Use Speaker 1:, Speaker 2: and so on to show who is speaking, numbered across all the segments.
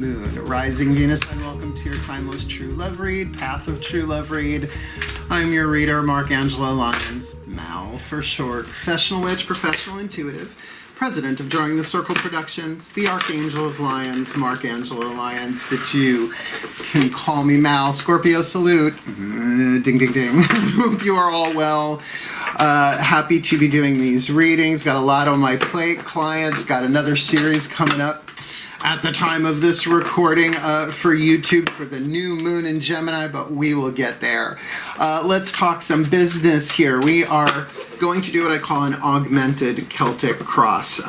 Speaker 1: Moon, Rising Venus, and welcome to your Timeless True Love Read, Path of True Love Read. I'm your reader, Angelo Lyons, Mal for short, professional witch, professional intuitive, president of Drawing the Circle Productions, the Archangel of Lyons, Angelo Lyons, but you can call me Mal. Scorpio salute. Ding, ding, ding. Hope you are all well. Happy to be doing these readings. Got a lot on my plate. Clients, got another series coming up at the time of this recording for YouTube for the new moon in Gemini, but we will get there. Let's talk some business here. We are going to do what I call an augmented Celtic Cross.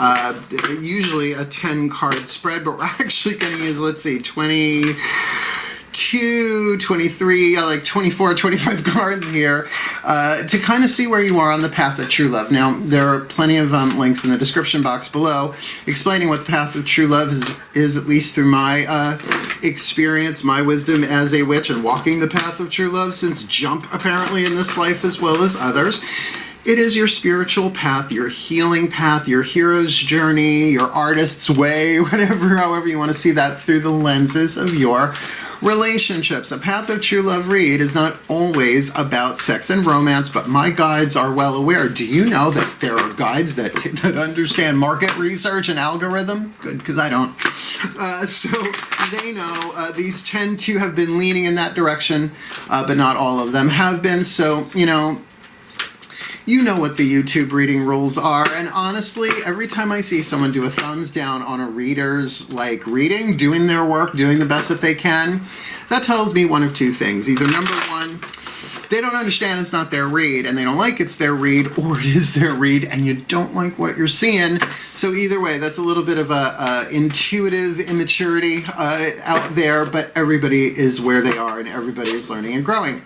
Speaker 1: Usually a 10-card spread, but we're actually going to use, let's see, 22, 23, like 24, 25 cards here to kind of see where you are on the path of true love. Now, there are plenty of links in the description box below explaining what the path of true love is at least through my experience, my wisdom as a witch and walking the path of true love since jump apparently in this life as well as others. It is your spiritual path, your healing path, your hero's journey, your artist's way, however you want to see that through the lenses of your relationships. A Path of True Love read is not always about sex and romance, but my guides are well aware. Do you know that there are guides that understand market research and algorithm? Good, because I don't. So they know these tend to have been leaning in that direction, but not all of them have been. So, you know what the YouTube reading rules are, and honestly, every time I see someone do a thumbs down on a reader's reading, doing their work, doing the best that they can, that tells me one of two things. Either number one, they don't understand it's not their read, and they don't like it's their read, or it is their read, and you don't like what you're seeing. So either way, that's a little bit of a intuitive immaturity out there, but everybody is where they are, and everybody is learning and growing.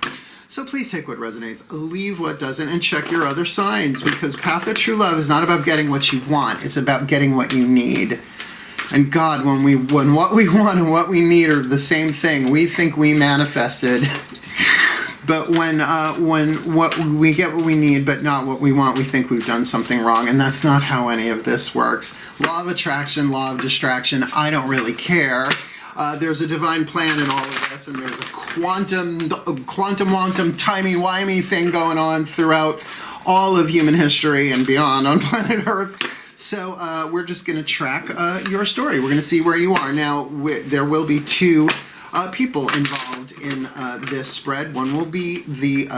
Speaker 1: So please take what resonates, leave what doesn't, and check your other signs, because Path of True Love is not about getting what you want. It's about getting what you need. And God, when what we want and what we need are the same thing, we think we manifested. But when what we get what we need but not what we want, we think we've done something wrong, and that's not how any of this works. Law of attraction, law of distraction, I don't really care. There's a divine plan in all of this, and there's a quantum, timey-wimey thing going on throughout all of human history and beyond on planet Earth. So we're just going to track your story. We're going to see where you are. Now, there will be two people involved in this spread. One will be the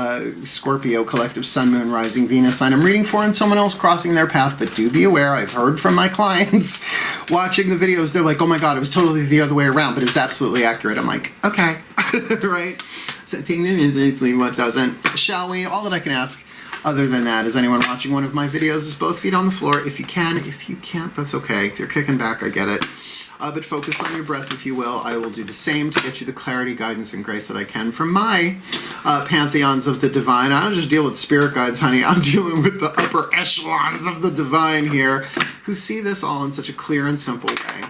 Speaker 1: Scorpio collective Sun, Moon, Rising, Venus sign I'm reading for, and someone else crossing their path. But do be aware, I've heard from my clients watching the videos, they're like, oh my God, it was totally the other way around, but it was absolutely accurate. I'm like, okay, right? So take what doesn't. Shall we? All that I can ask other than that is anyone watching one of my videos is both feet on the floor. If you can, if you can't, that's okay. If you're kicking back, I get it. But focus on your breath, if you will. I will do the same to get you the clarity, guidance, and grace that I can from my pantheons of the divine. I don't just deal with spirit guides, honey. I'm dealing with the upper echelons of the divine here, who see this all in such a clear and simple way.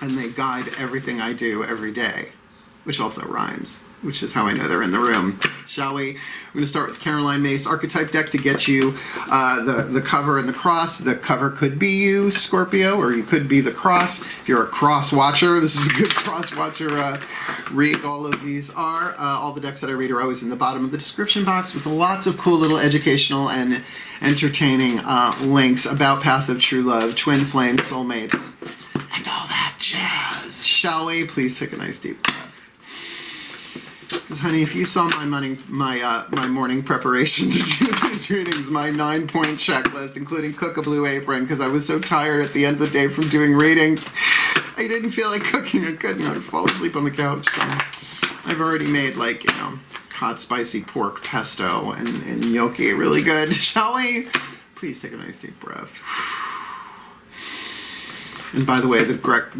Speaker 1: And they guide everything I do every day, which also rhymes, which is how I know they're in the room. Shall we? We're going to start with Caroline Mace Archetype deck to get you the cover and the cross. The cover could be you, Scorpio, or you could be the cross. If you're a cross watcher, this is a good cross watcher read. All of these are. All the decks that I read are always in the bottom of the description box with lots of cool little educational and entertaining links about Path of True Love, Twin Flames, Soulmates, and all that jazz. Shall we? Please take a nice deep breath. Because, honey, if you saw my morning preparation to do these readings, my 9-point checklist, including cook a blue apron, because I was so tired at the end of the day from doing readings, I didn't feel like cooking. I couldn't. I'd fall asleep on the couch. I've already made, hot, spicy pork pesto and gnocchi really good. Shall we? Please take a nice deep breath. And by the way, the Breck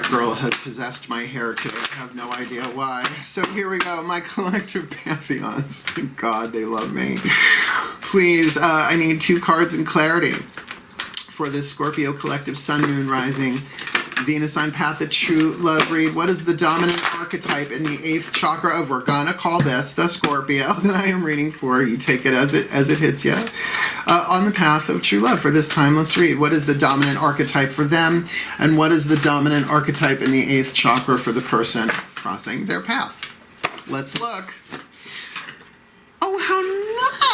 Speaker 1: girl has possessed my hair today. I have no idea why. So here we go, my collective pantheons. Thank God they love me. Please, I need 2 cards in clarity for this Scorpio collective Sun, Moon, Rising, Venus sign path of true love read. What is the dominant archetype in the 8th chakra of, we're gonna call this the Scorpio that I am reading for. You take it as it hits you. On the path of true love for this timeless read. What is the dominant archetype for them? And what is the dominant archetype in the 8th chakra for the person crossing their path? Let's look. Oh, how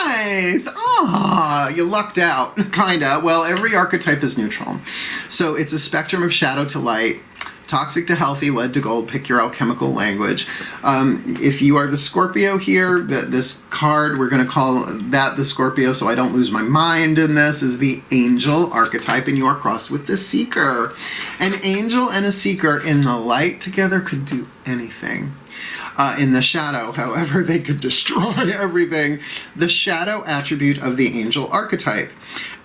Speaker 1: nice. Ah, you lucked out, kinda. Well, every archetype is neutral. So it's a spectrum of shadow to light, toxic to healthy, lead to gold, pick your alchemical language. If you are the Scorpio here, this card, we're going to call that the Scorpio so I don't lose my mind in this, is the angel archetype, and you are crossed with the seeker. An angel and a seeker in the light together could do anything. In the shadow, however, they could destroy everything. The shadow attribute of the angel archetype.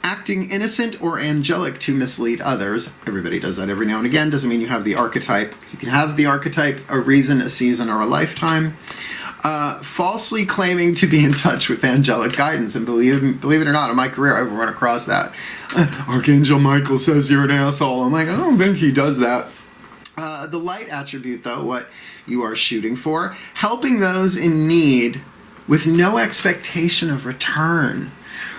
Speaker 1: Acting innocent or angelic to mislead others. Everybody does that every now and again. Doesn't mean you have the archetype. You can have the archetype a reason, a season, or a lifetime. Falsely claiming to be in touch with angelic guidance. And believe it or not, in my career, I've run across that. Archangel Michael says you're an asshole. I'm like, I don't think he does that. The light attribute, though, what you are shooting for, helping those in need with no expectation of return.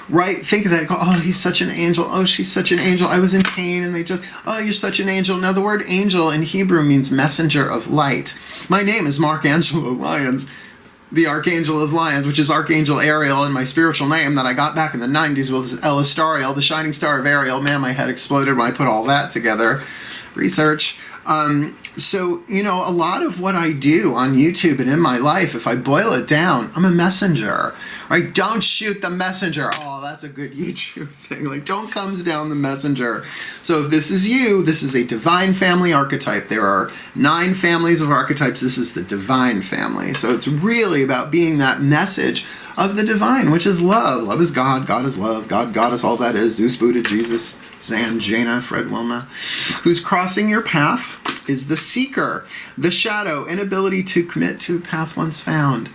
Speaker 1: Right? Think of that. Go, oh, he's such an angel. Oh, she's such an angel. I was in pain, and they just, oh, you're such an angel. Now, the word angel in Hebrew means messenger of light. My name is Angelo Lyons, the Archangel of Lyons, which is Archangel Ariel, and my spiritual name that I got back in the 90s was Elistariel, the shining star of Ariel. Man, my head exploded when I put all that together. Research. So, you know, a lot of what I do on YouTube and in my life, if I boil it down, I'm a messenger, right? Don't shoot the messenger. Oh, that's a good YouTube thing. Like, don't thumbs down the messenger. So if this is you, this is a divine family archetype. There are 9 families of archetypes. This is the divine family. So it's really about being that message of the divine, which is love. Love is God. God is love. God is all that is. Zeus, Buddha, Jesus, Zan, Jaina, Fred, Wilma. Who's crossing your path is the seeker, the shadow, inability to commit to a path once found.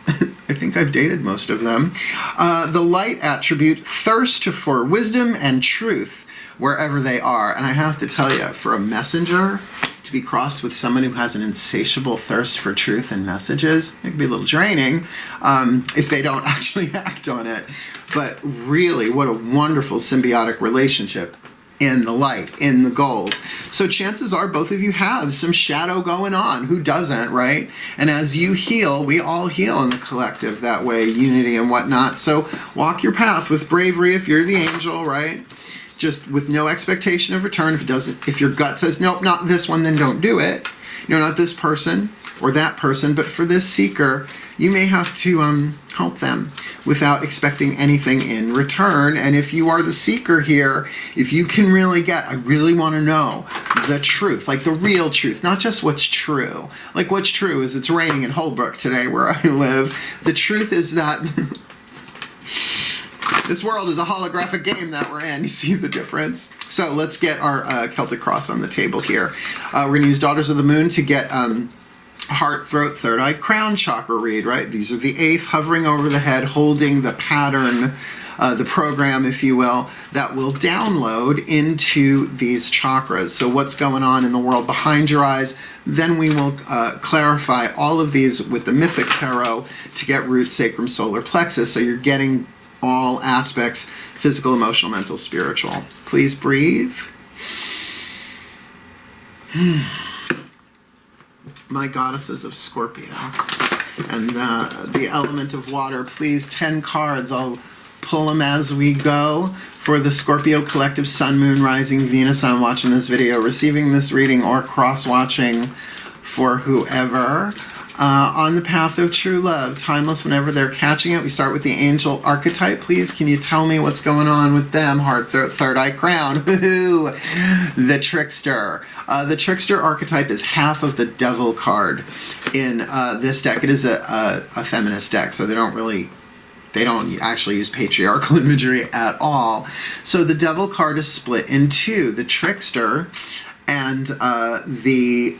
Speaker 1: I think I've dated most of them. The light attribute, thirst for wisdom and truth wherever they are. And I have to tell you, for a messenger to be crossed with someone who has an insatiable thirst for truth and messages, it can be a little draining if they don't actually act on it. But really, what a wonderful symbiotic relationship in the light, in the gold. So chances are both of you have some shadow going on. Who doesn't, right? And as you heal, we all heal in the collective that way, unity and whatnot. So walk your path with bravery if you're the angel, right? Just with no expectation of return. If your gut says, nope, not this one, then don't do it. You know, not this person or that person, but for this seeker, you may have to help them without expecting anything in return. And if you are the seeker here, if you can really I really want to know the truth, like the real truth, not just what's true. Like what's true is it's raining in Holbrook today where I live. The truth is that this world is a holographic game that we're in. You see the difference? So let's get our Celtic Cross on the table here. We're going to use Daughters of the Moon to get heart, throat, third eye, crown chakra read, right? These are the 8th, hovering over the head, holding the pattern, the program, if you will, that will download into these chakras. So what's going on in the world behind your eyes? Then we will clarify all of these with the Mythic Tarot to get root, sacrum, solar plexus. So you're getting all aspects, physical, emotional, mental, spiritual. Please breathe. My goddesses of Scorpio and the element of water, please, 10 cards. I'll pull them as we go for the Scorpio collective, Sun, Moon, Rising, Venus. I'm watching this video, receiving this reading, or cross-watching for whoever. On the path of true love, timeless whenever they're catching it. We start with the angel archetype. Please, can you tell me what's going on with them? Heart, third eye, crown. Woo-hoo. The trickster. The trickster archetype is half of the devil card in this deck. It is a feminist deck, so they don't actually use patriarchal imagery at all. So the devil card is split in 2. The trickster and the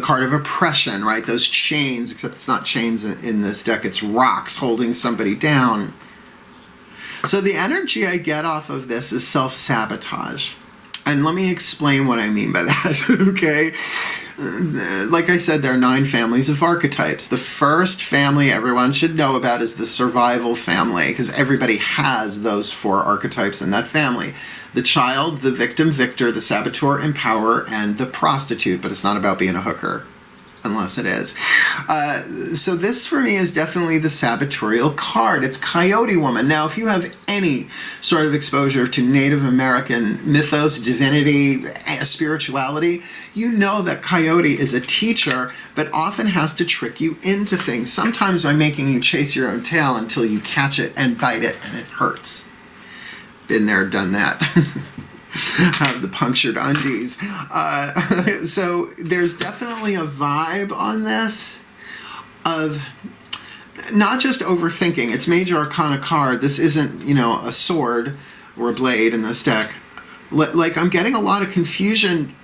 Speaker 1: card of oppression, right? Those chains, except it's not chains in this deck, it's rocks holding somebody down. So the energy I get off of this is self-sabotage. And let me explain what I mean by that, okay? Like I said, there are 9 families of archetypes. The first family everyone should know about is the survival family, because everybody has those 4 archetypes in that family. The child, the victim, victor, the saboteur, empower, and the prostitute. But it's not about being a hooker, unless it is. So this for me is definitely the sabotorial card. It's Coyote Woman. Now, if you have any sort of exposure to Native American mythos, divinity, spirituality, you know that Coyote is a teacher, but often has to trick you into things. Sometimes by making you chase your own tail until you catch it and bite it, and it hurts. Been there, done that. Have the punctured undies. So there's definitely a vibe on this of not just overthinking. It's Major Arcana card. This isn't, you know, a sword or a blade in this deck. Like, I'm getting a lot of confusion.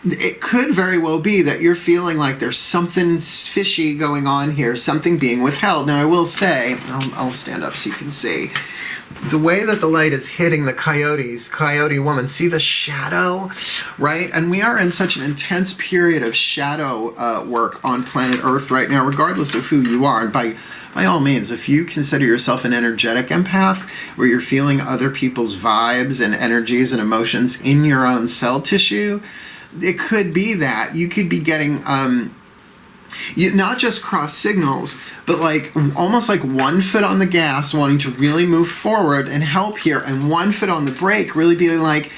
Speaker 1: It could very well be that you're feeling like there's something fishy going on here, something being withheld. Now, I will say, I'll stand up so you can see. The way that the light is hitting the coyotes, Coyote Woman, see the shadow, right? And we are in such an intense period of shadow work on planet Earth right now, regardless of who you are. And by all means, if you consider yourself an energetic empath, where you're feeling other people's vibes and energies and emotions in your own cell tissue, it could be that. You could be getting... not just cross signals, but like almost like 1 foot on the gas, wanting to really move forward and help here, and 1 foot on the brake, really being like,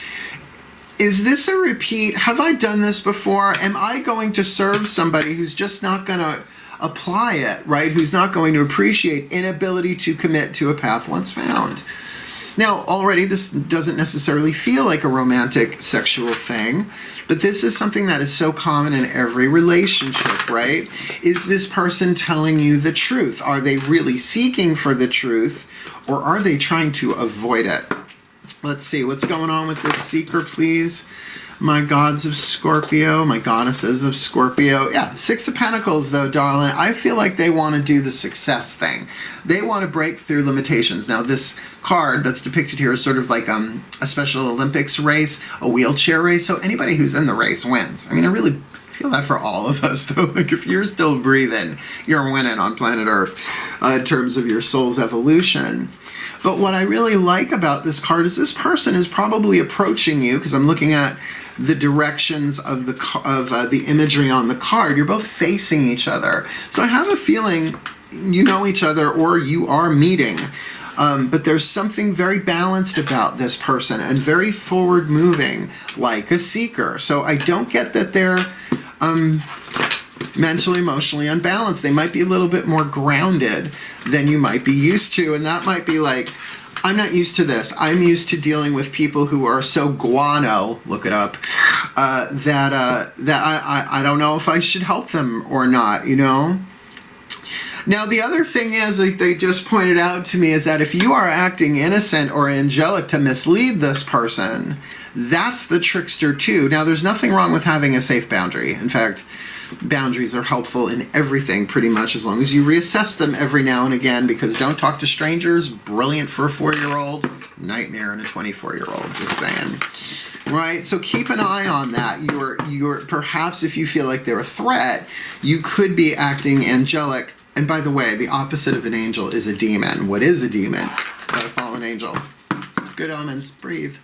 Speaker 1: is this a repeat? Have I done this before? Am I going to serve somebody who's just not going to apply it, right? Who's not going to appreciate inability to commit to a path once found? Now, already this doesn't necessarily feel like a romantic sexual thing, but this is something that is so common in every relationship, right? Is this person telling you the truth? Are they really seeking for the truth, or are they trying to avoid it? Let's see, what's going on with this seeker, please? My gods of Scorpio, my goddesses of Scorpio. Yeah, 6 of Pentacles, though, darling. I feel like they want to do the success thing. They want to break through limitations. Now, this card that's depicted here is sort of like a Special Olympics race, a wheelchair race. So anybody who's in the race wins. I mean, I really feel that for all of us, though. Like, if you're still breathing, you're winning on planet Earth in terms of your soul's evolution. But what I really like about this card is this person is probably approaching you, because I'm looking at the directions of the imagery on the card. You're both facing each other. So I have a feeling you know each other, or you are meeting. But there's something very balanced about this person and very forward moving, like a seeker. So I don't get that they're mentally, emotionally unbalanced. They might be a little bit more grounded than you might be used to. And that might be like, I'm not used to this. I'm used to dealing with people who are so guano, look it up, that I don't know if I should help them or not, you know? Now, the other thing is, like they just pointed out to me, is that if you are acting innocent or angelic to mislead this person, that's the trickster too. Now, there's nothing wrong with having a safe boundary. In fact, boundaries are helpful in everything pretty much, as long as you reassess them every now and again, because don't talk to strangers, brilliant for a 4-year-old, nightmare in a 24-year-old, just saying. Right, so keep an eye on that. You're perhaps, if you feel like they're a threat, you could be acting angelic. And by the way, the opposite of an angel is a demon. What is a demon? Not a fallen angel. Good omens. Breathe.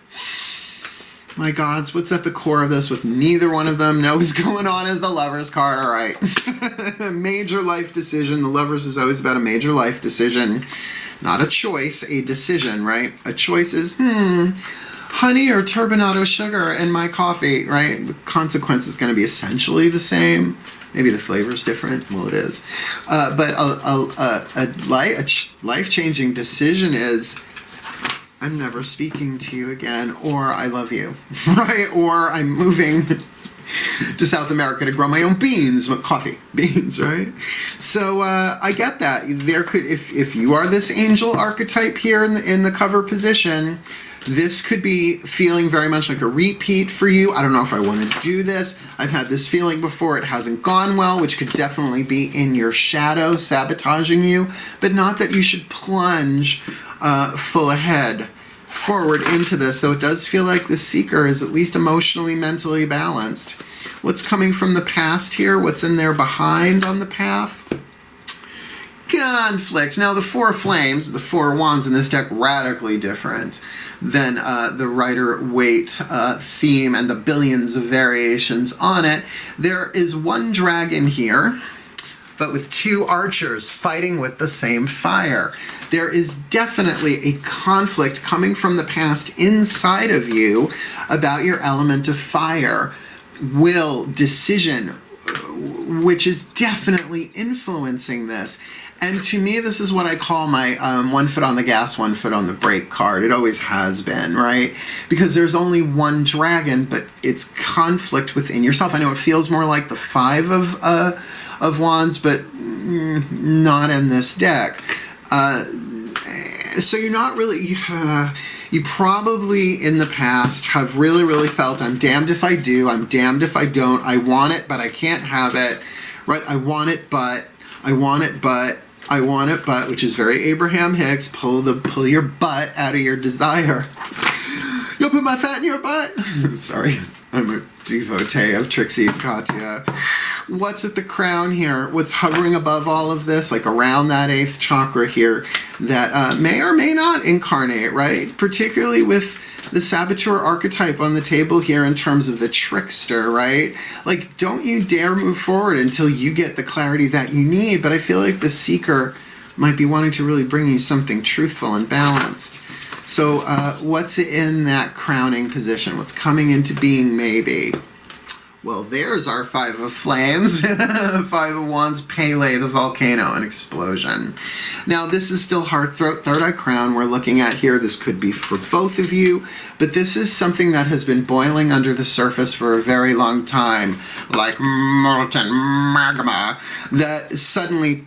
Speaker 1: My gods, what's at the core of this with neither one of them? Know what's going on is the Lover's card. All right. Major life decision. The Lovers is always about a major life decision. Not a choice, a decision, right? A choice is, honey or turbinado sugar in my coffee, right? The consequence is going to be essentially the same. Maybe the flavor's different. Well, it is. But a life-changing decision is, I'm never speaking to you again, or I love you, right? Or I'm moving to South America to grow my own beans, coffee beans, right? So I get that. There could, if you are this angel archetype here in the cover position, this could be feeling very much like a repeat for you. I don't know if I want to do this. I've had this feeling before. It hasn't gone well, which could definitely be in your shadow sabotaging you, but not that you should plunge full ahead forward into this, though it does feel like the seeker is at least emotionally, mentally balanced. What's coming from the past here? What's in there behind on the path? Conflict. Now, the Four of Flames, the Four Wands in this deck, radically different than the Rider-Waite theme and the billions of variations on it. There is one dragon here, but with two archers fighting with the same fire. There is definitely a conflict coming from the past inside of you about your element of fire, will, decision, which is definitely influencing this. And to me, this is what I call my 1 foot on the gas, 1 foot on the brake card. It always has been, right? Because there's only one dragon, but it's conflict within yourself. I know it feels more like the Five of Wands, but not in this deck. So you're not really... you probably in the past have really felt, I'm damned if I do, I'm damned if I don't, I want it, but I can't have it, right? I want it, but, I want it, but, I want it, but, which is very Abraham Hicks, pull your butt out of your desire. You'll put my fat in your butt. Sorry, I'm a devotee of Trixie and Katya. What's at the crown here? What's hovering above all of this, like around that 8th chakra here, that may or may not incarnate, right? Particularly with the saboteur archetype on the table here in terms of the trickster, right? Like, don't you dare move forward until you get the clarity that you need. But I feel like the seeker might be wanting to really bring you something truthful and balanced. So what's in that crowning position? What's coming into being maybe? Well, there's our Five of Flames, Five of Wands, Pele, the volcano, an explosion. Now, this is still heart, throat, third eye crown we're looking at here. This could be for both of you, but this is something that has been boiling under the surface for a very long time, like molten magma, that suddenly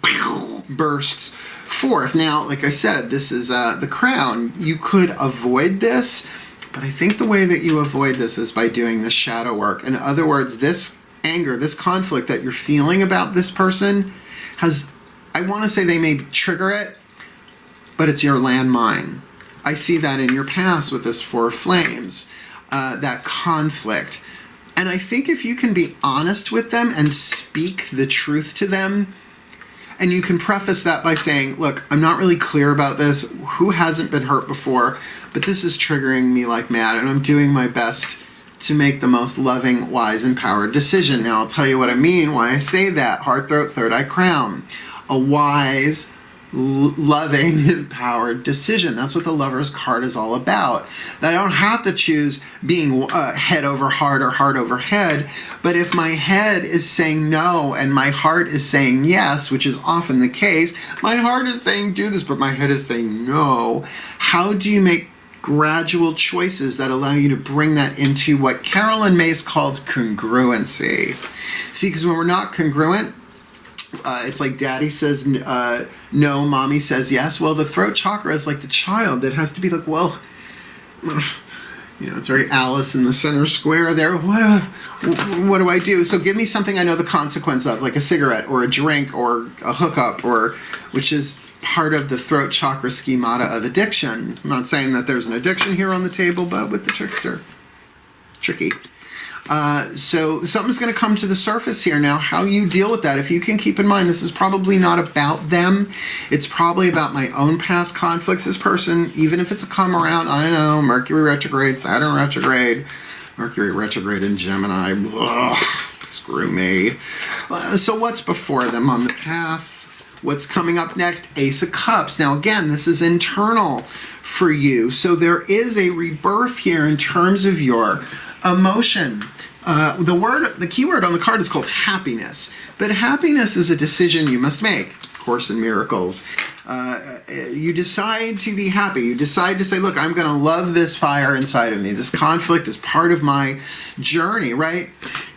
Speaker 1: bursts forth. Now, like I said, this is the crown. You could avoid this, but I think the way that you avoid this is by doing the shadow work. In other words, this anger, this conflict that you're feeling about this person has, I want to say they may trigger it, but it's your landmine. I see that in your past with this Four of Flames, that conflict. And I think if you can be honest with them and speak the truth to them, and you can preface that by saying, look, I'm not really clear about this. Who hasn't been hurt before? But this is triggering me like mad, and I'm doing my best to make the most loving, wise, empowered decision. Now, I'll tell you what I mean, why I say that. Heart, throat, third eye, crown. A wise, loving, empowered decision. That's what the Lover's card is all about. That I don't have to choose being head over heart or heart over head, but if my head is saying no and my heart is saying yes, which is often the case, my heart is saying do this, but my head is saying no. How do you make gradual choices that allow you to bring that into what Carolyn Myss calls congruency? See, because when we're not congruent, it's like daddy says no, mommy says yes. Well, the throat chakra is like the child that has to be like, well, you know, it's very Alice in the center square there. What do I do? So give me something I know the consequence of, like a cigarette or a drink or a hookup, or which is part of the throat chakra schemata of addiction. I'm not saying that there's an addiction here on the table, but with the trickster, tricky. So something's going to come to the surface here now. How you deal with that, if you can keep in mind, this is probably not about them. It's probably about my own past conflicts. This person, even if it's a come around, I know, Mercury retrograde, Saturn retrograde, Mercury retrograde in Gemini, ugh, screw me. So what's before them on the path? What's coming up next? Ace of Cups. Now again, this is internal for you. So there is a rebirth here in terms of your emotion. The key word on the card is called happiness. But happiness is a decision you must make. Course in Miracles. You decide to be happy. You decide to say, look, I'm going to love this fire inside of me. This conflict is part of my journey, right?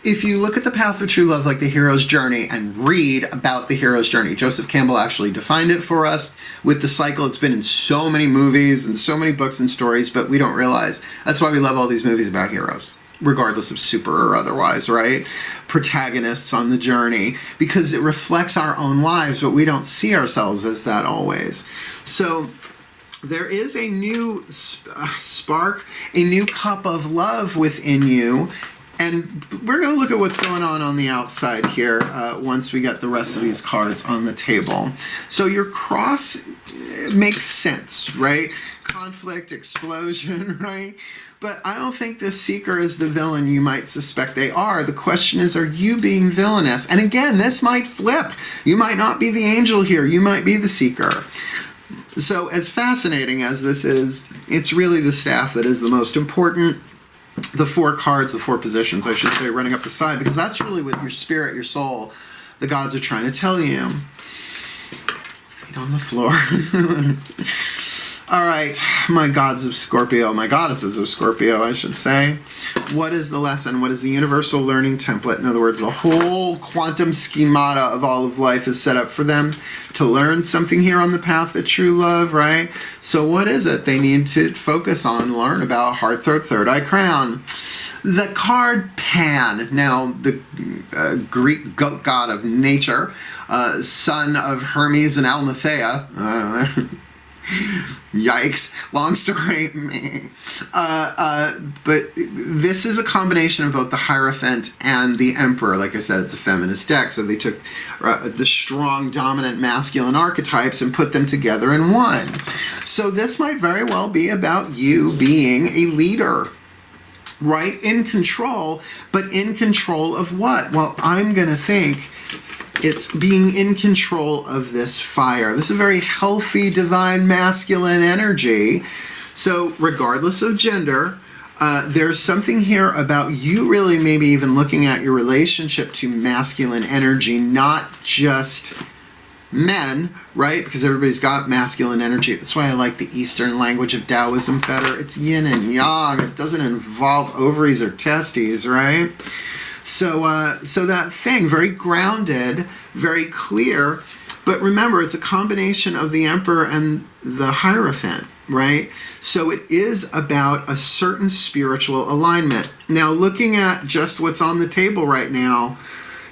Speaker 1: If you look at the path of true love like the hero's journey and read about the hero's journey, Joseph Campbell actually defined it for us with the cycle. It's been in so many movies and so many books and stories, but we don't realize. That's why we love all these movies about heroes, regardless of super or otherwise, right? Protagonists on the journey, because it reflects our own lives, but we don't see ourselves as that always. So there is a new spark, a new cup of love within you. And we're going to look at what's going on the outside here once we get the rest of these cards on the table. So your cross makes sense, right? Conflict, explosion, right? But I don't think this seeker is the villain you might suspect they are. The question is, are you being villainous? And again, this might flip. You might not be the angel here. You might be the seeker. So as fascinating as this is, it's really the staff that is the most important. The 4 cards, the 4 positions, I should say, running up the side, because that's really what your spirit, your soul, the gods are trying to tell you. Feet on the floor. All right, my gods of Scorpio, my goddesses of Scorpio, I should say. What is the lesson? What is the universal learning template? In other words, the whole quantum schemata of all of life is set up for them to learn something here on the path of true love, right? So what is it they need to focus on, learn about? Heart, throat, third eye, crown. The card Pan, now the Greek god of nature, son of Hermes and Almathea. Yikes, long story. But this is a combination of both the Hierophant and the Emperor. Like I said, it's a feminist deck, so they took the strong, dominant, masculine archetypes and put them together in one. So this might very well be about you being a leader, right? In control, but in control of what? Well, I'm going to think it's being in control of this fire. This is a very healthy, divine, masculine energy. So regardless of gender, there's something here about you really maybe even looking at your relationship to masculine energy, not just men, right? Because everybody's got masculine energy. That's why I like the Eastern language of Taoism better. It's yin and yang. It doesn't involve ovaries or testes, right? So that thing, very grounded, very clear, but remember, it's a combination of the Emperor and the Hierophant, right? So it is about a certain spiritual alignment. Now, looking at just what's on the table right now,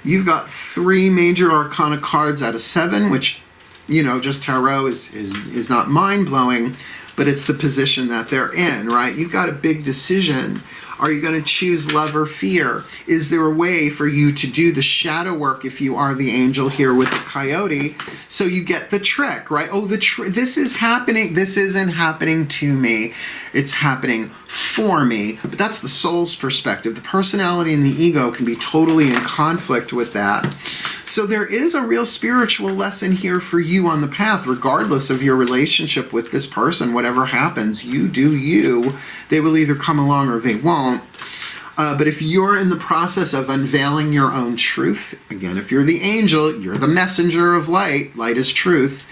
Speaker 1: you've got 3 major arcana cards out of 7, which, you know, just tarot is not mind-blowing, but it's the position that they're in, right? You've got a big decision. Are you going to choose love or fear? Is there a way for you to do the shadow work if you are the angel here with the coyote, so you get the trick, right? Oh, this is happening. This isn't happening to me. It's happening for me. But that's the soul's perspective. The personality and the ego can be totally in conflict with that. So there is a real spiritual lesson here for you on the path, regardless of your relationship with this person. Whatever happens, you do you. They will either come along or they won't. But if you're in the process of unveiling your own truth, again, if you're the angel, you're the messenger of light, light is truth,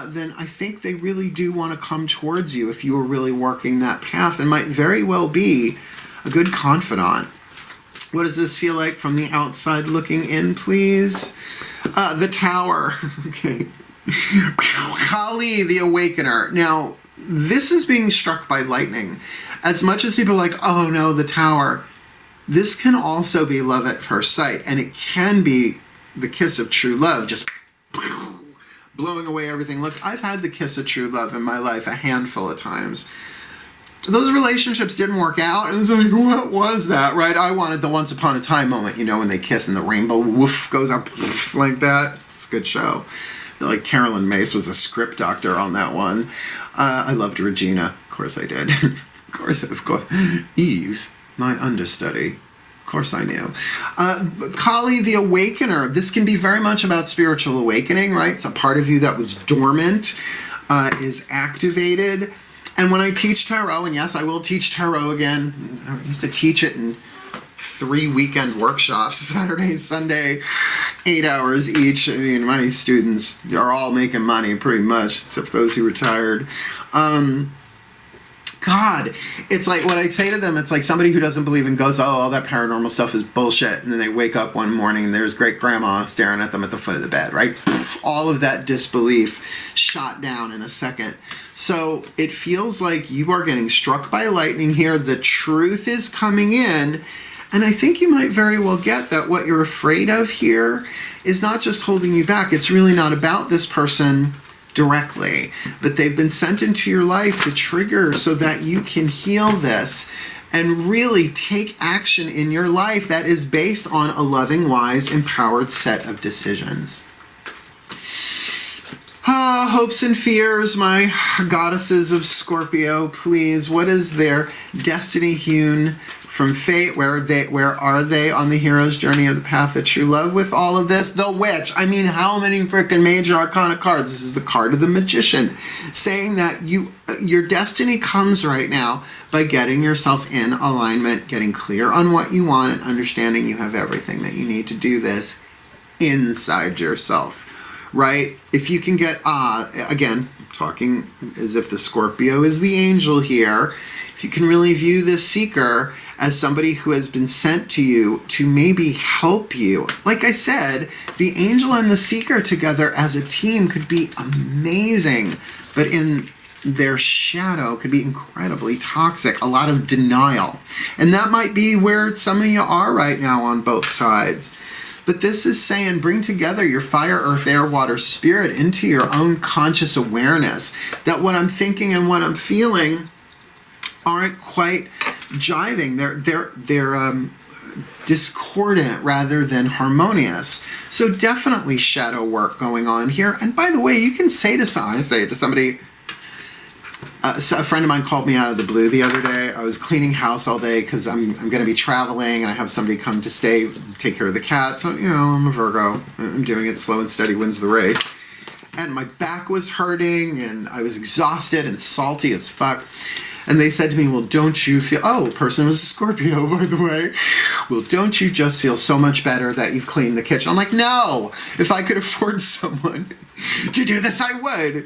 Speaker 1: then I think they really do want to come towards you if you are really working that path, and might very well be a good confidant. What does this feel like from the outside looking in, please? The Tower. Okay. Kali, the Awakener. Now, this is being struck by lightning. As much as people are like, oh no, the Tower, this can also be love at first sight, and it can be the kiss of true love, just blowing away everything. Look, I've had the kiss of true love in my life a handful of times. Those relationships didn't work out, and it's like, what was that, right? I wanted the Once Upon a Time moment, you know, when they kiss and the rainbow woof goes up like that. It's a good show. Like Carolyn Mace was a script doctor on that one. I loved Regina. Of course I did. Of course. Eve, my understudy. Of course I knew. Kali, the Awakener. This can be very much about spiritual awakening, right? It's a part of you that was dormant, is activated. And when I teach tarot, and yes, I will teach tarot again. I used to teach it in 3 weekend workshops, Saturday, Sunday, 8 hours each. I mean, my students are all making money pretty much, except those who retired. God, it's like what I say to them, it's like somebody who doesn't believe in ghosts, oh, all that paranormal stuff is bullshit. And then they wake up one morning and there's great grandma staring at them at the foot of the bed, right? All of that disbelief shot down in a second. So it feels like you are getting struck by lightning here. The truth is coming in. And I think you might very well get that what you're afraid of here is not just holding you back. It's really not about this person directly, but they've been sent into your life to trigger so that you can heal this and really take action in your life that is based on a loving, wise, empowered set of decisions. Hopes and fears, my goddesses of Scorpio, please. What is their destiny hewn from fate? Where are they on the hero's journey of the path of true love with all of this? The Witch. I mean, how many freaking major arcana cards? This is the card of the Magician, saying that your destiny comes right now by getting yourself in alignment, getting clear on what you want, and understanding you have everything that you need to do this inside yourself. Right? If you can get, again, talking as if the Scorpio is the angel here, if you can really view this seeker as somebody who has been sent to you to maybe help you. Like I said, the angel and the seeker together as a team could be amazing, but in their shadow could be incredibly toxic, a lot of denial. And that might be where some of you are right now on both sides. But this is saying bring together your fire, earth, air, water, spirit into your own conscious awareness. That what I'm thinking and what I'm feeling aren't quite jiving. They're discordant rather than harmonious. So definitely shadow work going on here. And by the way, you can say to somebody, a friend of mine called me out of the blue the other day. I was cleaning house all day because I'm going to be traveling and I have somebody come to stay, take care of the cat. So, I'm a Virgo. I'm doing it slow and steady wins the race. And my back was hurting and I was exhausted and salty as fuck. And they said to me, well, don't you feel... Oh, the person was a Scorpio, by the way. Well, don't you just feel so much better that you've cleaned the kitchen? I'm like, no. If I could afford someone to do this, I would.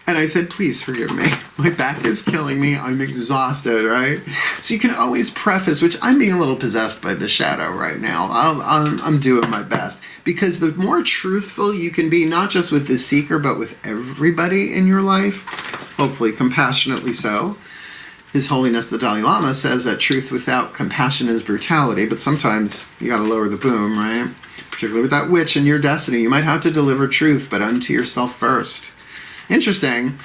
Speaker 1: And I said, please forgive me. My back is killing me. I'm exhausted, right? So you can always preface, which I'm being a little possessed by the shadow right now. I'm doing my best. Because the more truthful you can be, not just with the seeker, but with everybody in your life, hopefully compassionately so. His Holiness the Dalai Lama says that truth without compassion is brutality, but sometimes you gotta lower the boom, right? Particularly with that witch in your destiny. You might have to deliver truth, but unto yourself first. Interesting.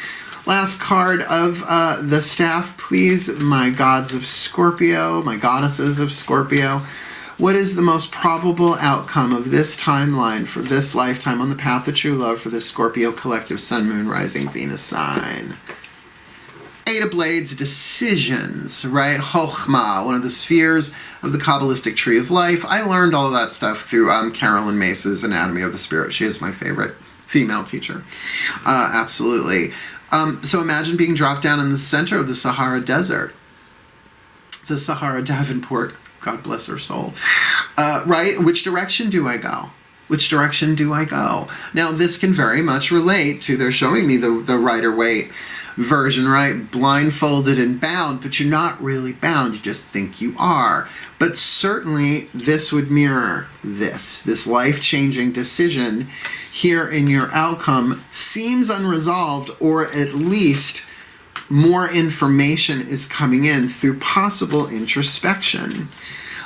Speaker 1: Last card of the staff, please, my gods of Scorpio, my goddesses of Scorpio. What is the most probable outcome of this timeline for this lifetime on the path of true love for this Scorpio collective Sun, Moon, Rising, Venus sign? Eight of Blades, decisions, right? Chokhmah, one of the spheres of the Kabbalistic tree of life. I learned all of that stuff through Carolyn Mace's Anatomy of the Spirit. She is my favorite female teacher. Absolutely. So imagine being dropped down in the center of the Sahara Desert. The Sahara Davenport, God bless her soul. Right? Which direction do I go? Which direction do I go? Now, this can very much relate to, they're showing me the Rider-Waite version, right? Blindfolded and bound, but you're not really bound. You just think you are. But certainly this would mirror this life-changing decision here in your outcome seems unresolved, or at least more information is coming in through possible introspection.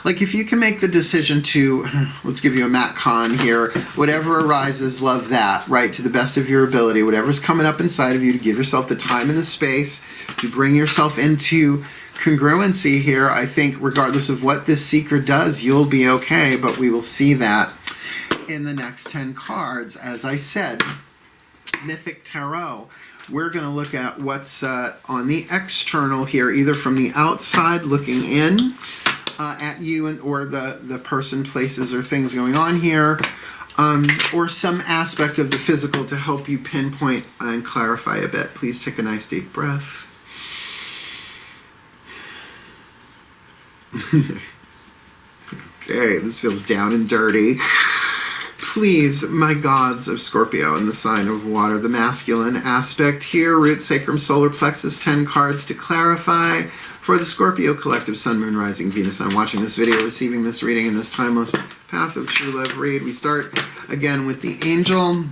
Speaker 1: Like if you can make the decision to, let's give you a Matt Kahn here, whatever arises, love that, right? To the best of your ability, whatever's coming up inside of you, to give yourself the time and the space to bring yourself into congruency here. I think regardless of what this seeker does, you'll be okay, but we will see that in the next 10 cards. As I said, Mythic Tarot. We're going to look at what's on the external here, either from the outside looking in, at you or the person, places, or things going on here, or some aspect of the physical to help you pinpoint and clarify a bit. Please take a nice deep breath. Okay, this feels down and dirty. Please, my gods of Scorpio and the sign of water, the masculine aspect here, root, sacrum, solar plexus, 10 cards to clarify. For the Scorpio collective Sun, Moon, Rising, Venus, I'm watching this video, receiving this reading in this timeless path of true love read. We start again with the angel,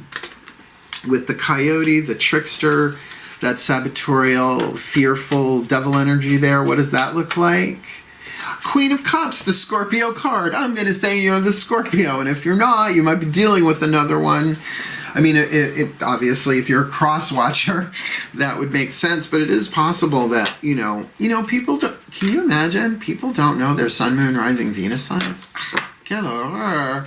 Speaker 1: with the coyote, the trickster, that sabotorial, fearful devil energy there. What does that look like? Queen of Cups, the Scorpio card. I'm going to say you're the Scorpio, and if you're not, you might be dealing with another one. I mean, it obviously, if you're a cross watcher, that would make sense. But it is possible that people don't. Can you imagine? People don't know their sun, moon, rising, Venus signs. Get over.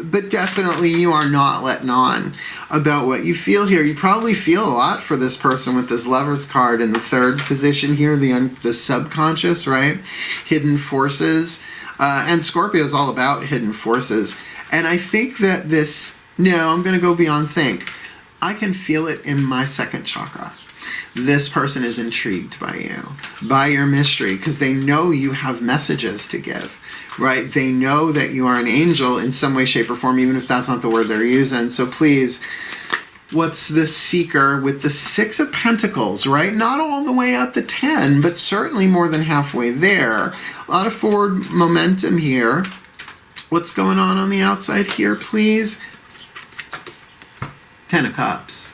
Speaker 1: But definitely, you are not letting on about what you feel here. You probably feel a lot for this person with this Lover's card in the third position here, the subconscious, right? Hidden forces. And Scorpio is all about hidden forces. And I think that I'm going to go beyond think. I can feel it in my second chakra. This person is intrigued by you, by your mystery, because they know you have messages to give, right? They know that you are an angel in some way, shape, or form, even if that's not the word they're using. So please, what's the seeker with the Six of Pentacles, right? Not all the way up to 10, but certainly more than halfway there. A lot of forward momentum here. What's going on the outside here, please? Ten of Cups.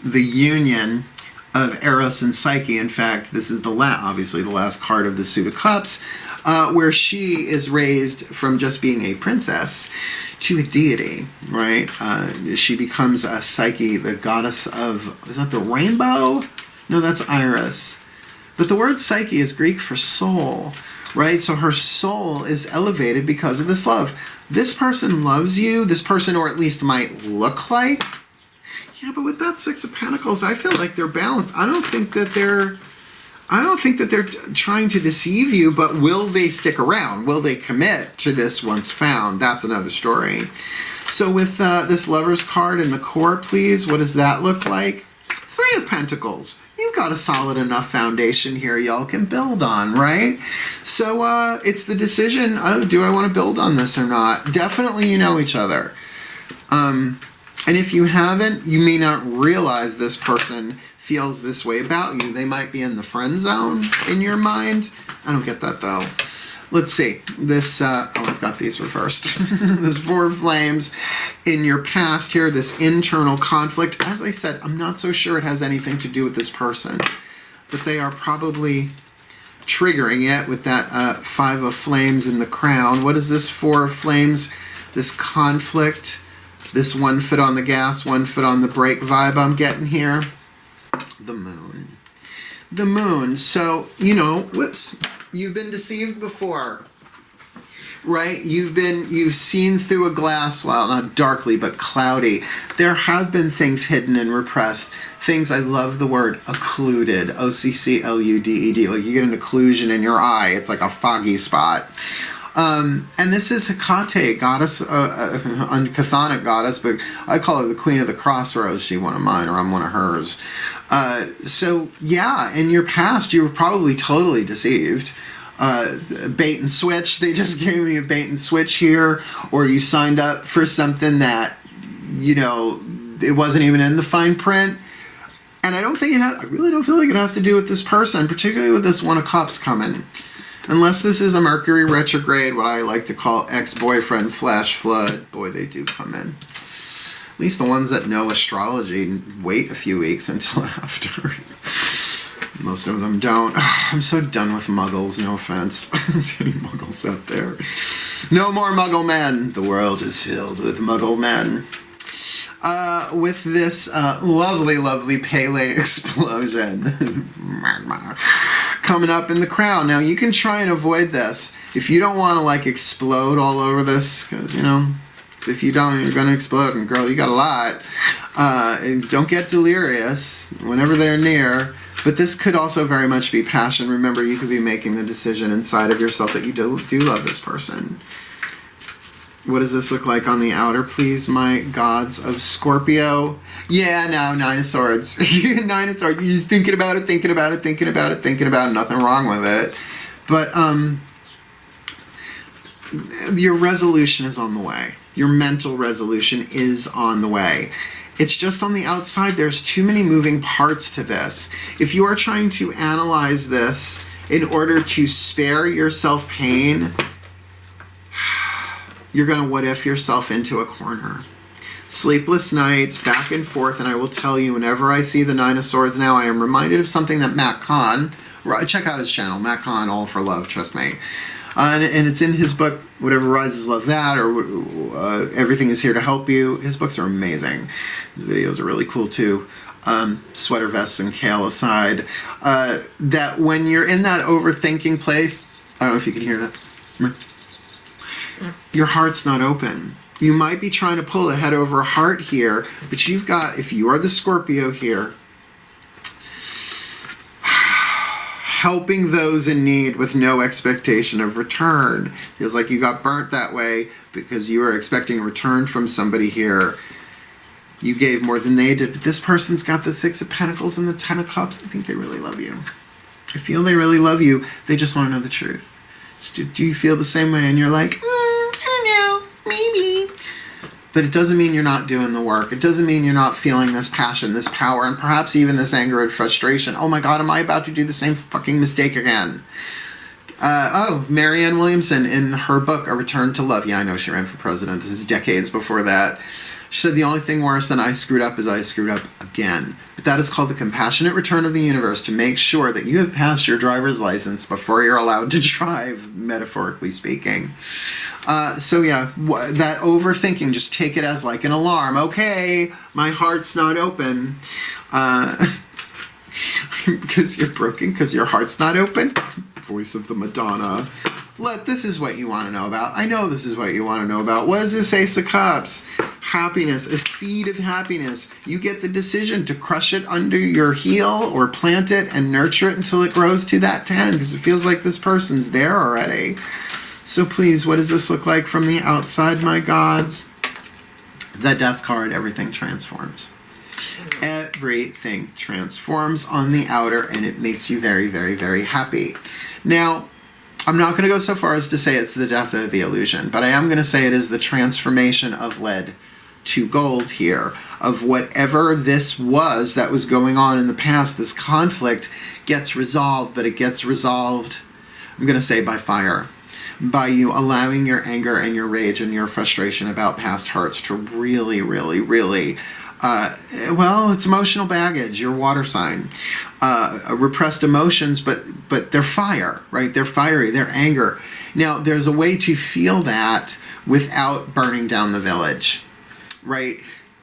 Speaker 1: The union of Eros and Psyche. In fact, this is obviously the last card of the Suit of Cups, where she is raised from just being a princess to a deity, right? She becomes a Psyche, the goddess of, is that the rainbow? No, that's Iris. But the word Psyche is Greek for soul, right? So her soul is elevated because of this love. This person loves you, this person, or at least might look like. Yeah, but with that Six of Pentacles, I feel like they're balanced. I don't think that they're trying to deceive you, but will they stick around? Will they commit to this once found? That's another story. So with this Lover's card in the core, please, what does that look like? Three of Pentacles. You've got a solid enough foundation here y'all can build on, right? So it's the decision of, do I want to build on this or not? Definitely you know each other. And if you haven't, you may not realize this person feels this way about you. They might be in the friend zone in your mind. I don't get that though. Let's see. This, I've got these reversed. This Four of Flames in your past here, this internal conflict. As I said, I'm not so sure it has anything to do with this person, but they are probably triggering it with that Five of Flames in the crown. What is this Four of Flames? This conflict, this 1 foot on the gas, 1 foot on the brake vibe I'm getting here. The moon. The moon. So, whoops. You've been deceived before, right? You've seen through a glass, well, not darkly, but cloudy. There have been things hidden and repressed. Things, I love the word occluded, O-C-C-L-U-D-E-D. Like you get an occlusion in your eye. It's like a foggy spot. And this is Hecate, goddess, chthonic goddess, but I call her the Queen of the Crossroads. She's one of mine, or I'm one of hers. So, yeah, in your past, you were probably totally deceived. Bait and switch. They just gave me a bait and switch here. Or you signed up for something that, it wasn't even in the fine print. And I really don't feel like it has to do with this person, particularly with this One of Cups coming. Unless this is a Mercury retrograde, what I like to call ex-boyfriend flash flood. Boy, they do come in. At least the ones that know astrology wait a few weeks until after. Most of them don't. I'm so done with muggles, no offense. Too many muggles out there. No more muggle men. The world is filled with muggle men. With this lovely, lovely Pele explosion. Coming up in the crown. Now, you can try and avoid this. If you don't want to, explode all over this, because, if you don't, you're going to explode. And, girl, you got a lot. Don't get delirious whenever they're near. But this could also very much be passion. Remember, you could be making the decision inside of yourself that you do love this person. What does this look like on the outer, please, my gods of Scorpio? Yeah, no, Nine of Swords. Nine of Swords. You're just thinking about it, nothing wrong with it. But your resolution is on the way. Your mental resolution is on the way. It's just on the outside, there's too many moving parts to this. If you are trying to analyze this in order to spare yourself pain, you're going to what-if yourself into a corner. Sleepless nights, back and forth, and I will tell you, whenever I see the Nine of Swords now, I am reminded of something that Matt Kahn, check out his channel, Matt Kahn, All for Love, trust me. And it's in his book, Whatever Rises Love That, or Everything Is Here to Help You. His books are amazing. His videos are really cool too. Sweater vests and kale aside, that when you're in that overthinking place, I don't know if you can hear that. Your heart's not open. You might be trying to pull a head over heart here, but you've got, if you are the Scorpio here, helping those in need with no expectation of return. Feels like you got burnt that way because you were expecting a return from somebody here. You gave more than they did, but this person's got the Six of Pentacles and the Ten of Cups. I think they really love you. I feel they really love you. They just want to know the truth. Do you feel the same way? And you're like, I don't know, maybe. But it doesn't mean you're not doing the work. It doesn't mean you're not feeling this passion, this power, and perhaps even this anger and frustration. Oh my God, am I about to do the same fucking mistake again? Marianne Williamson, in her book, A Return to Love. Yeah, I know she ran for president. This is decades before that. She said the only thing worse than I screwed up is I screwed up again. But that is called the compassionate return of the universe to make sure that you have passed your driver's license before you're allowed to drive, metaphorically speaking. So yeah, that overthinking, just take it as like an alarm. Okay, my heart's not open. Because you're broken, because your heart's not open. Voice of the Madonna. This is what you want to know about. I know this is what you want to know about. What is this Ace of Cups? Happiness, a seed of happiness. You get the decision to crush it under your heel or plant it and nurture it until it grows to that 10, because it feels like this person's there already. So please, what does this look like from the outside, my gods? The Death card, everything transforms. Everything transforms on the outer, and it makes you very, very, very happy. Now, I'm not going to go so far as to say it's the death of the illusion, but I am going to say it is the transformation of lead to gold here, of whatever this was that was going on in the past. This conflict gets resolved, but it gets resolved, I'm going to say, by fire. By you allowing your anger and your rage and your frustration about past hurts to really, really, really, it's emotional baggage, your water sign. Repressed emotions, but they're fire, right? They're fiery, they're anger. Now, there's a way to feel that without burning down the village, right?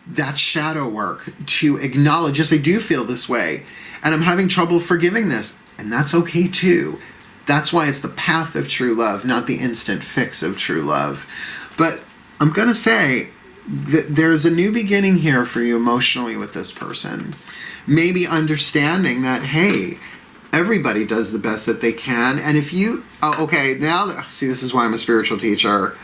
Speaker 1: That's shadow work, to acknowledge, yes, I do feel this way, and I'm having trouble forgiving this, and that's okay too. That's why it's the path of true love, not the instant fix of true love. But I'm going to say that there's a new beginning here for you emotionally with this person. Maybe understanding that, hey, everybody does the best that they can. And if you, see, this is why I'm a spiritual teacher.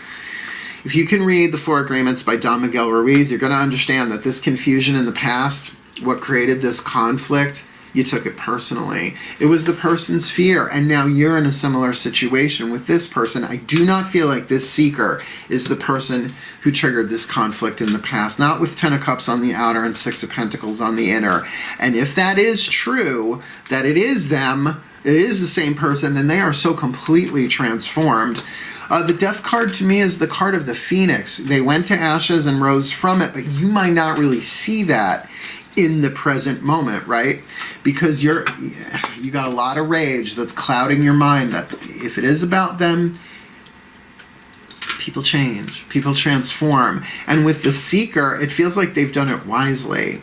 Speaker 1: If you can read The Four Agreements by Don Miguel Ruiz, you're going to understand that this confusion in the past, what created this conflict, you took it personally. It was the person's fear, and now you're in a similar situation with this person. I do not feel like this seeker is the person who triggered this conflict in the past, not with 10 of Cups on the outer and 6 of Pentacles on the inner. And if that is true, that it is them, it is the same person, then they are so completely transformed. The Death card to me is the card of the Phoenix. They went to ashes and rose from it, but you might not really see that in the present moment, right? Because you got a lot of rage that's clouding your mind, that if it is about them, people change, people transform. And with the Seeker, it feels like they've done it wisely.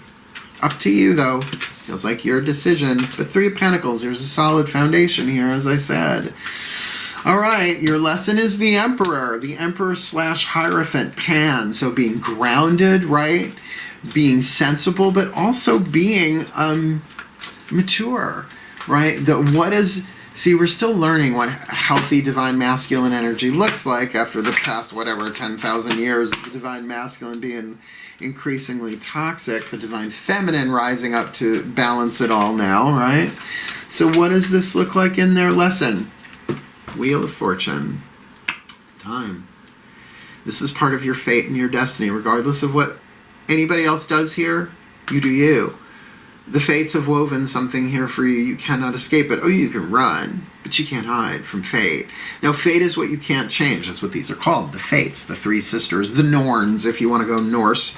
Speaker 1: Up to you, though. Feels like your decision. But 3 of Pentacles, there's a solid foundation here, as I said. All right, your lesson is the Emperor. The Emperor / Hierophant, Pan. So being grounded, right? Being sensible, but also being mature, right? We're still learning what healthy divine masculine energy looks like after the past, 10,000 years of the divine masculine being increasingly toxic, the divine feminine rising up to balance it all now, right? So what does this look like in their lesson? Wheel of Fortune. Time. This is part of your fate and your destiny, regardless of what anybody else does here. You do you. The fates have woven something here for you. You cannot escape it. Oh, you can run, but you can't hide from fate. Now, fate is what you can't change. That's what these are called. The fates, the 3 sisters, the Norns, if you want to go Norse.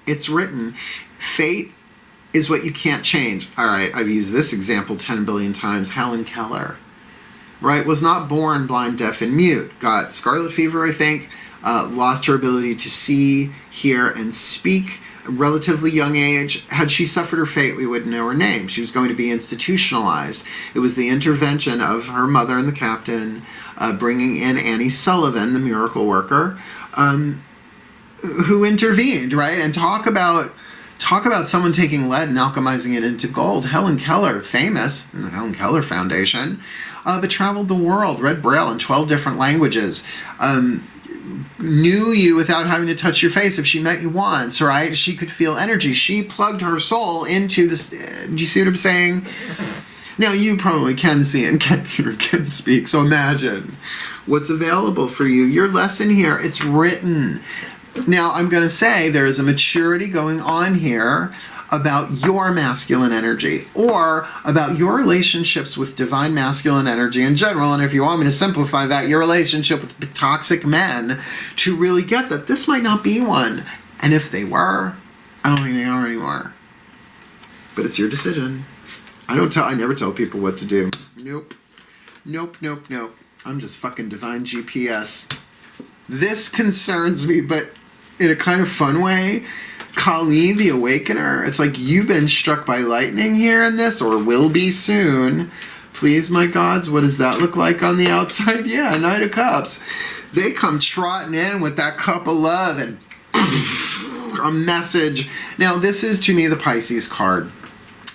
Speaker 1: It's written. Fate is what you can't change. All right, I've used this example 10 billion times. Helen Keller, right, was not born blind, deaf, and mute. Got scarlet fever, I think, lost her ability to see, hear, and speak. A relatively young age. Had she suffered her fate, we wouldn't know her name. She was going to be institutionalized. It was the intervention of her mother and the captain, bringing in Annie Sullivan, the miracle worker, who intervened, right? And talk about someone taking lead and alchemizing it into gold. Helen Keller, famous in the Helen Keller Foundation, but traveled the world, read Braille in 12 different languages, knew you without having to touch your face if she met you once, right? She could feel energy. She plugged her soul into this. Do you see what I'm saying? Now, you probably can see and can hear and can speak, so imagine what's available for you. Your lesson here, it's written. Now, I'm going to say there is a maturity going on here about your masculine energy, or about your relationships with divine masculine energy in general. And if you want me to simplify that, your relationship with toxic men, to really get that this might not be one. And if they were, I don't think they are anymore. But it's your decision. I never tell people what to do. Nope. I'm just fucking divine GPS. This concerns me, but in a kind of fun way. Kali, the Awakener, it's like you've been struck by lightning here in this, or will be soon. Please, my gods, what does that look like on the outside? Yeah, Knight of Cups. They come trotting in with that cup of love and a message. Now, this is, to me, the Pisces card.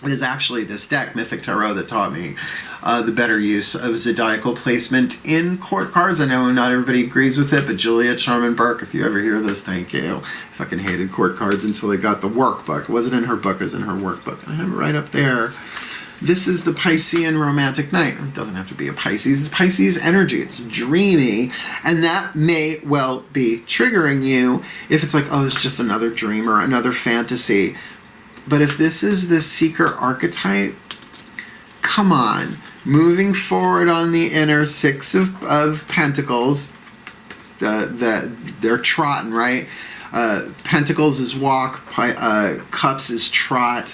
Speaker 1: It is actually this deck, Mythic Tarot, that taught me the better use of zodiacal placement in court cards. I know not everybody agrees with it, but Juliet Sharman Burke, if you ever hear this, thank you. I fucking hated court cards until I got the workbook. It wasn't in her book, it was in her workbook. I have it right up there. This is the Piscean Romantic Knight. It doesn't have to be a Pisces. It's Pisces energy. It's dreamy. And that may well be triggering you if it's like, oh, it's just another dream or another fantasy. But if this is the seeker archetype, come on. Moving forward on the inner Six of Pentacles, they're trotting, right? Pentacles is walk, Cups is trot,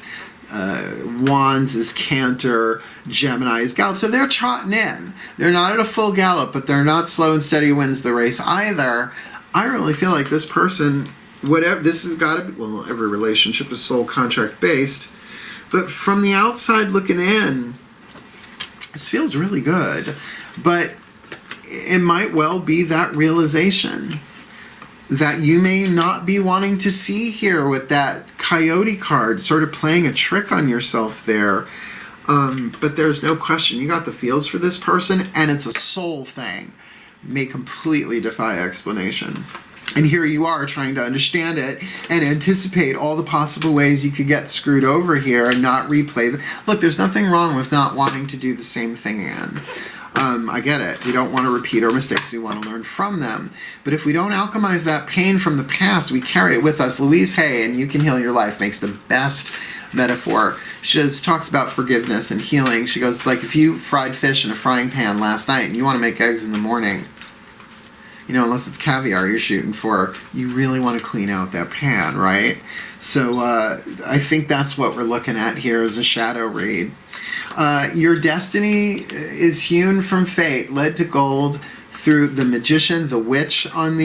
Speaker 1: Wands is canter, Gemini is gallop. So they're trotting in. They're not at a full gallop, but they're not slow and steady wins the race either. I really feel like this person, whatever, this has got to be, well, every relationship is soul contract based, but from the outside looking in, this feels really good. But it might well be that realization that you may not be wanting to see here with that coyote card, sort of playing a trick on yourself there. But there's no question, you got the feels for this person, and it's a soul thing. May completely defy explanation. And here you are trying to understand it and anticipate all the possible ways you could get screwed over here and not replay. Look, there's nothing wrong with not wanting to do the same thing again. I get it. We don't want to repeat our mistakes. We want to learn from them. But if we don't alchemize that pain from the past, we carry it with us. Louise Hay, and You Can Heal Your Life, makes the best metaphor. She just talks about forgiveness and healing. She goes, it's like if you fried fish in a frying pan last night and you want to make eggs in the morning, you know, unless it's caviar you're shooting for, you really want to clean out that pan, right? So I think that's what we're looking at here as a shadow read. Your destiny is hewn from fate, led to gold through the magician, the witch on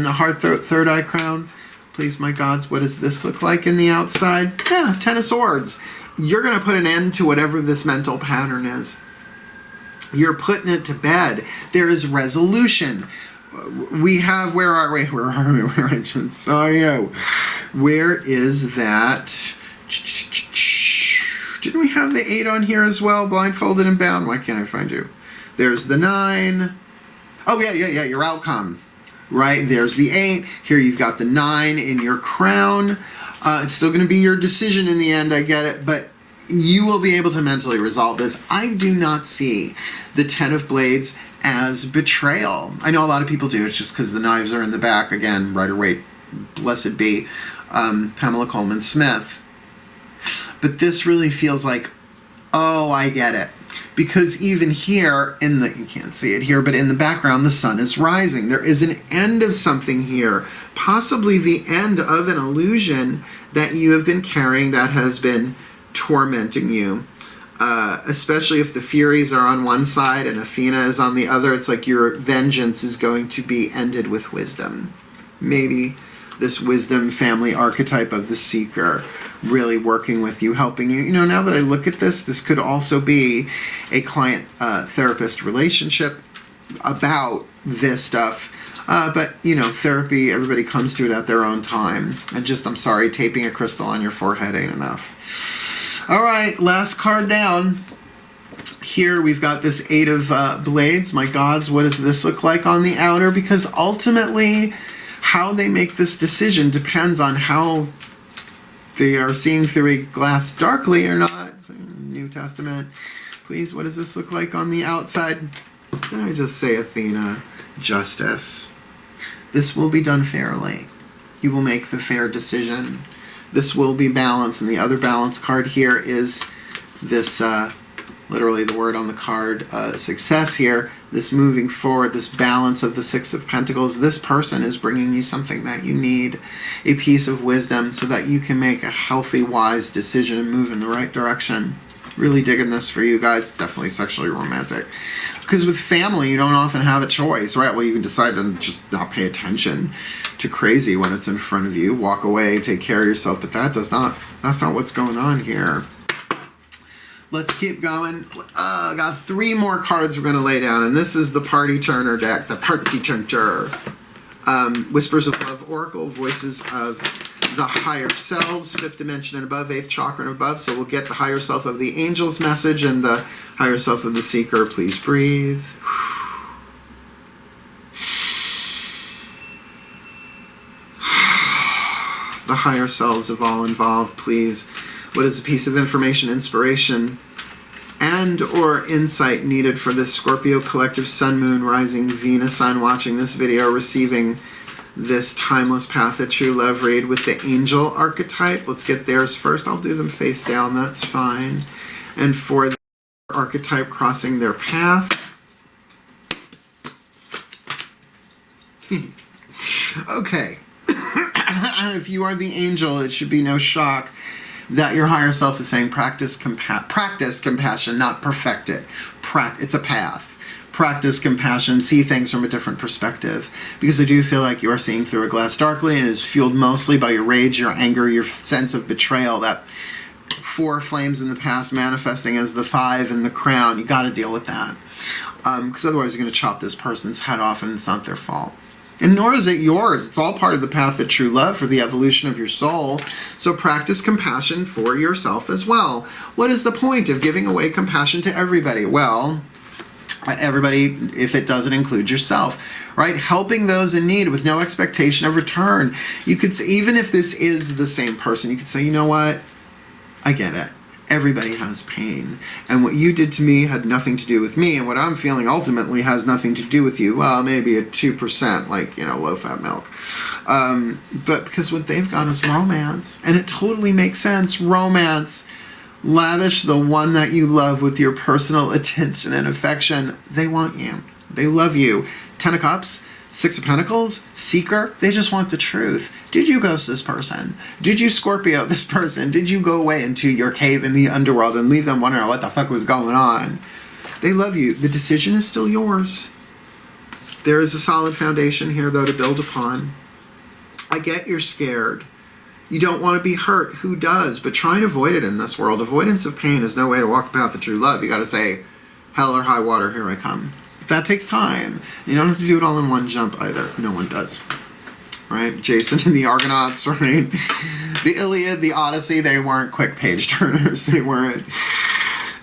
Speaker 1: heart, third eye crown. Please, my gods, what does this look like in the outside? Yeah, Ten of Swords. You're going to put an end to whatever this mental pattern is. You're putting it to bed. There is resolution. We have, where are we? Where I just saw you. Where is that? Didn't we have the 8 on here as well? Blindfolded and bound. Why can't I find you? There's the 9. Oh, yeah, your outcome. Right, there's the 8. Here you've got the 9 in your crown. It's still going to be your decision in the end, I get it, but you will be able to mentally resolve this. I do not see the 10 of Blades as betrayal. I know a lot of people do. It's just because the knives are in the back. Again, Rider-Waite, blessed be, Pamela Coleman Smith. But this really feels like, oh, I get it. because even here in the, you can't see it here, but in the background, the sun is rising. There is an end of something here, possibly the end of an illusion that you have been carrying that has been tormenting you. Especially if the Furies are on one side and Athena is on the other, it's like your vengeance is going to be ended with wisdom. Maybe this wisdom family archetype of the seeker really working with you, helping you. You know, now that I look at this, this could also be a client-therapist relationship about this stuff. But, you know, therapy, everybody comes to it at their own time. And just, I'm sorry, taping a crystal on your forehead ain't enough. All right, last card down. Here we've got this Eight of Blades. My gods, what does this look like on the outer? Because ultimately, how they make this decision depends on how they are seeing through a glass darkly or not. New Testament. Please, what does this look like on the outside? Did I just say Athena? Justice. This will be done fairly. You will make the fair decision. This will be balance, and the other balance card here is this, literally the word on the card, success here, this moving forward, this balance of the Six of Pentacles. This person is bringing you something that you need, a piece of wisdom, so that you can make a healthy, wise decision and move in the right direction. Really digging this for you guys. Definitely sexually romantic. Because with family, you don't often have a choice, right? Well, you can decide to just not pay attention to crazy when it's in front of you. Walk away, take care of yourself. But that's not what's going on here. Let's keep going. Got 3 more cards we're going to lay down. And this is the Party Turner deck. The Party Turner. Whispers of Love Oracle. Voices of the higher selves, 5th dimension and above, 8th chakra and above. So we'll get the higher self of the angel's message and the higher self of the seeker. Please breathe. The higher selves of all involved, please. What is a piece of information, inspiration, and or insight needed for this Scorpio collective sun, moon, rising, Venus sign watching this video, receiving this timeless path of true love read with the angel archetype? Let's get theirs first. I'll do them face down, that's fine. And for the archetype crossing their path. Okay. If you are the angel, it should be no shock that your higher self is saying practice compassion, not perfect it. It's a path. Practice compassion, see things from a different perspective. Because I do feel like you are seeing through a glass darkly and is fueled mostly by your rage, your anger, your sense of betrayal. That 4 flames in the past manifesting as the 5 in the crown. You got to deal with that. Because otherwise you're going to chop this person's head off and it's not their fault. And nor is it yours. It's all part of the path of true love for the evolution of your soul. So practice compassion for yourself as well. What is the point of giving away compassion to everybody? Well, everybody, if it doesn't include yourself, right? Helping those in need with no expectation of return. You could say, even if this is the same person, you could say, you know what? I get it. Everybody has pain. And what you did to me had nothing to do with me. And what I'm feeling ultimately has nothing to do with you. Well, maybe at 2%, like, you know, low-fat milk. But because what they've got is romance. And it totally makes sense. Romance. Lavish the one that you love with your personal attention and affection. They want you. They love you. 10 of Cups, 6 of Pentacles, Seeker. They just want the truth. Did you ghost this person? Did you Scorpio this person? Did you go away into your cave in the underworld and leave them wondering what the fuck was going on? They love you. The decision is still yours. There is a solid foundation here, though, to build upon. I get you're scared. You don't want to be hurt. Who does? But try and avoid it in this world. Avoidance of pain is no way to walk the path of true love. You got to say, hell or high water, here I come. But that takes time. You don't have to do it all in one jump either. No one does. Right? Jason and the Argonauts, right? The Iliad, the Odyssey, they weren't quick page turners. They weren't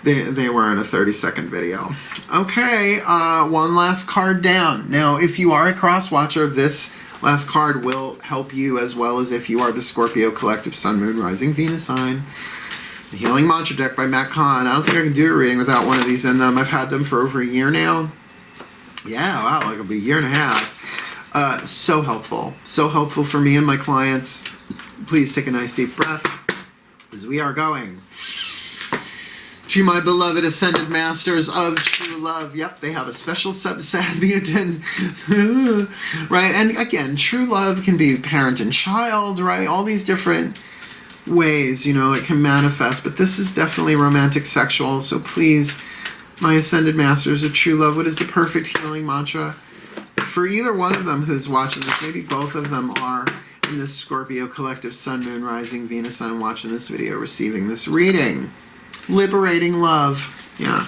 Speaker 1: a 30-second video. Okay, one last card down. Now, if you are a cross watcher, this last card will help you as well as if you are the Scorpio collective sun, moon, rising, Venus sign. The Healing Mantra deck by Matt Kahn. I don't think I can do a reading without one of these in them. I've had them for over a year now. Yeah, wow, like it'll be a year and a half. So helpful. So helpful for me and my clients. Please take a nice deep breath as we are going To my beloved Ascended Masters of True Love. Yep, they have a special subset at the end. Right? And again, true love can be parent and child, right? All these different ways, you know, it can manifest. But this is definitely romantic sexual. So please, my Ascended Masters of True Love, what is the perfect healing mantra? For either one of them who's watching this, maybe both of them are in this Scorpio collective Sun, Moon, Rising, Venus, Sun, watching this video, receiving this reading. Liberating love. Yeah.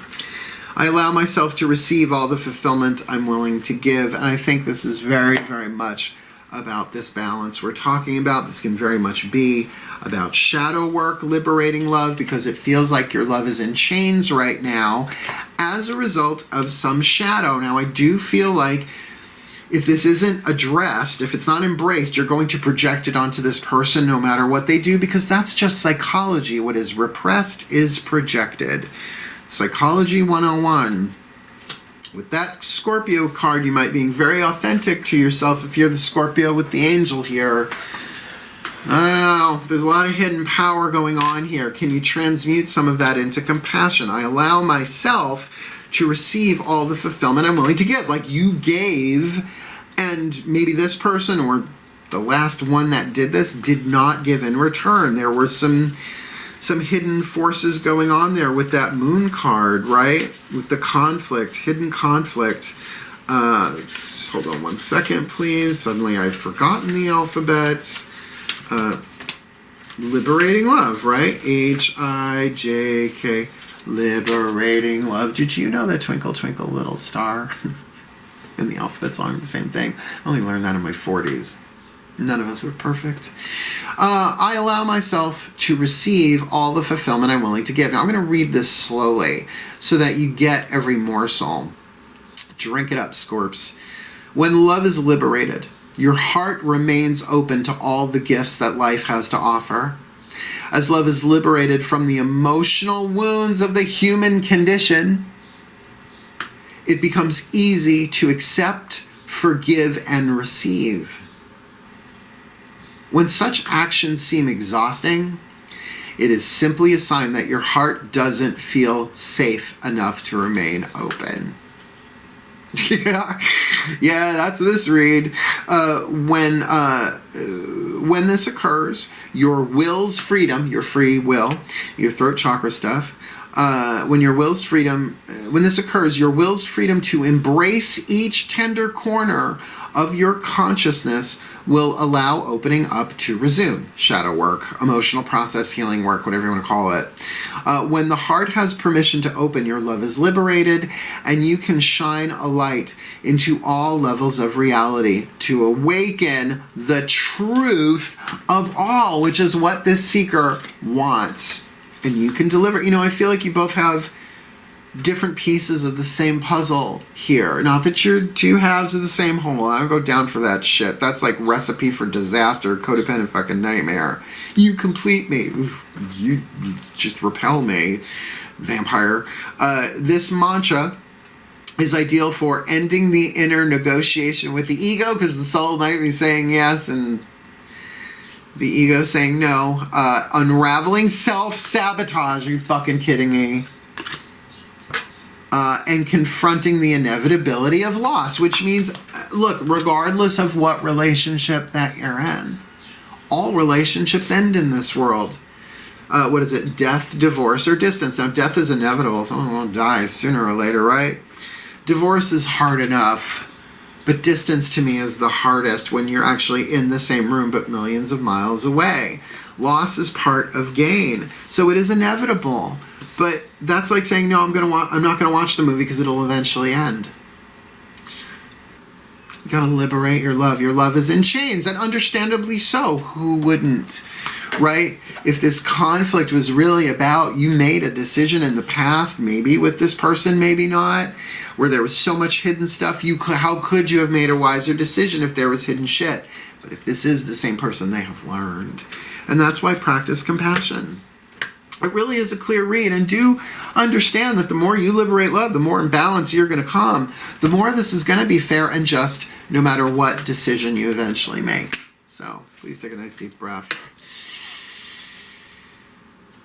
Speaker 1: I allow myself to receive all the fulfillment I'm willing to give. And I think this is very, very much about this balance we're talking about. This can very much be about shadow work, liberating love, because it feels like your love is in chains right now as a result of some shadow. Now, I do feel like if this isn't addressed, if it's not embraced, you're going to project it onto this person no matter what they do, because that's just psychology. What is repressed is projected. Psychology 101. With that Scorpio card, you might be very authentic to yourself if you're the Scorpio with the angel here. I don't know. There's a lot of hidden power going on here. Can you transmute some of that into compassion? I allow myself to receive all the fulfillment I'm willing to give. Like you gave, and maybe this person or the last one that did this did not give in return. There were some hidden forces going on there with that moon card, right? With the conflict, hidden conflict. Hold on one second, please. Suddenly I've forgotten the alphabet. Liberating love, right? H-I-J-K. Liberating love. Did you know that Twinkle Twinkle Little Star and the alphabet song are the same thing? I only learned that in my 40s. None of us were perfect. I allow myself to receive all the fulfillment I'm willing to give. Now I'm going to read this slowly so that you get every morsel. Drink it up, Scorps. When love is liberated, your heart remains open to all the gifts that life has to offer. As love is liberated from the emotional wounds of the human condition, it becomes easy to accept, forgive, and receive. When such actions seem exhausting, it is simply a sign that your heart doesn't feel safe enough to remain open. Yeah, that's this read. When this occurs, your will's freedom, your free will, your throat chakra stuff, when this occurs, your will's freedom to embrace each tender corner of your consciousness will allow opening up to resume. Shadow work, emotional process healing work, whatever you want to call it. When the heart has permission to open, your love is liberated, and you can shine a light into all levels of reality to awaken the truth of all, which is what this seeker wants. And you can deliver. You know, I feel like you both have different pieces of the same puzzle here. Not that you're two halves of the same whole. I don't go down for that shit. That's like recipe for disaster, codependent fucking nightmare. You complete me. You just repel me, vampire. This mantra is ideal for ending the inner negotiation with the ego, because the soul might be saying yes and the ego saying no. Unraveling self-sabotage. Are you fucking kidding me? And confronting the inevitability of loss, which means, look, regardless of what relationship that you're in, all relationships end in this world. What is it? Death, divorce, or distance. Now, death is inevitable. Someone will die sooner or later, right? Divorce is hard enough, but distance to me is the hardest when you're actually in the same room but millions of miles away. Loss is part of gain, so it is inevitable. But that's like saying, no, I'm not going to watch the movie because it'll eventually end. You got to liberate your love. Your love is in chains, and understandably so. Who wouldn't, right? If this conflict was really about you made a decision in the past, maybe with this person, maybe not, where there was so much hidden stuff, how could you have made a wiser decision if there was hidden shit? But if this is the same person, they have learned. And that's why practice compassion. It really is a clear read, and do understand that the more you liberate love, the more in balance you're going to come, the more this is going to be fair and just no matter what decision you eventually make. So please take a nice deep breath.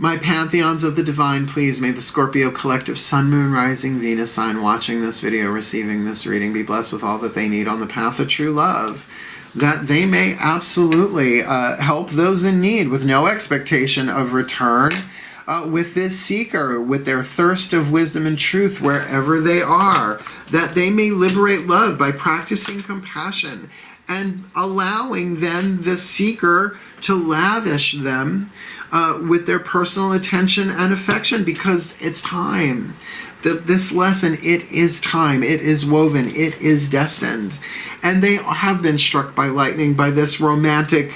Speaker 1: My pantheons of the divine, please may the Scorpio collective sun, moon, rising, Venus sign watching this video, receiving this reading, be blessed with all that they need on the path of true love, that they may absolutely help those in need with no expectation of return, with this seeker, with their thirst of wisdom and truth wherever they are, that they may liberate love by practicing compassion and allowing then the seeker to lavish them with their personal attention and affection, because it's time. This lesson, it is time, it is woven, it is destined. And they have been struck by lightning by this romantic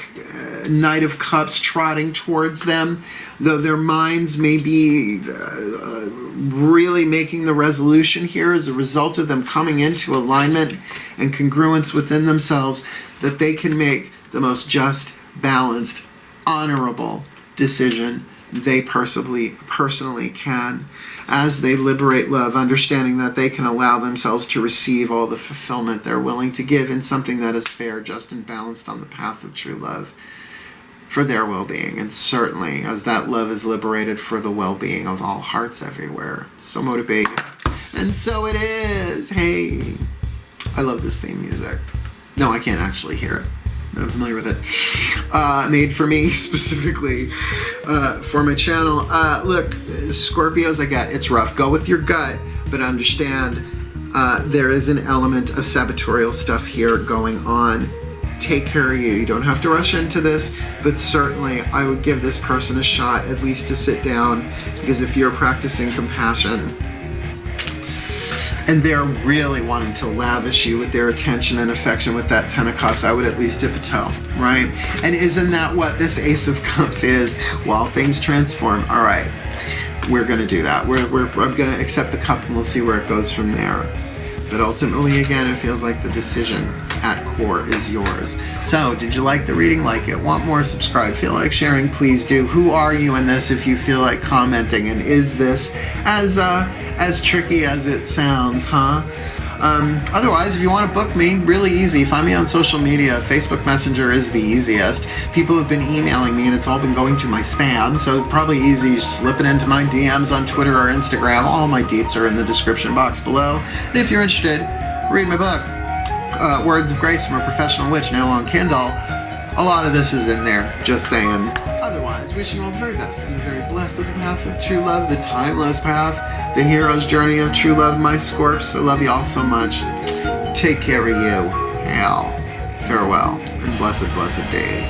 Speaker 1: Knight of Cups trotting towards them, though their minds may be really making the resolution here as a result of them coming into alignment and congruence within themselves, that they can make the most just, balanced, honorable decision they personally can, as they liberate love, understanding that they can allow themselves to receive all the fulfillment they're willing to give in something that is fair, just, and balanced on the path of true love for their well-being, and certainly as that love is liberated for the well-being of all hearts everywhere. So motivating. And so it is. Hey, I love this theme music. No, I can't actually hear it. I'm familiar with it. Made for me specifically for my channel. Look, Scorpios, I get it's rough. Go with your gut, but understand there is an element of sabotorial stuff here going on. Take care of you. You don't have to rush into this, but certainly I would give this person a shot, at least to sit down, because if you're practicing compassion and they're really wanting to lavish you with their attention and affection with that Ten of Cups, I would at least dip a toe, right? And isn't that what this Ace of Cups is? While things transform, all right, we're going to do that. I'm going to accept the cup and we'll see where it goes from there. But ultimately, again, it feels like the decision at core is yours. So, did you like the reading? Like it? Want more? Subscribe. Feel like sharing? Please do. Who are you in this if you feel like commenting? And is this as tricky as it sounds, huh? Otherwise, if you want to book me, really easy. Find me on social media. Facebook Messenger is the easiest. People have been emailing me and it's all been going to my spam, so it's probably easy. You slip it into my DMs on Twitter or Instagram. All my deets are in the description box below. And if you're interested, read my book, Words of Grace from a Professional Witch, now on Kindle. A lot of this is in there, just saying. Otherwise, wishing you all the very best and the very blessed of the path of true love, the timeless path, the hero's journey of true love, my Scorps. I love you all so much. Take care of you. Farewell and blessed, blessed day.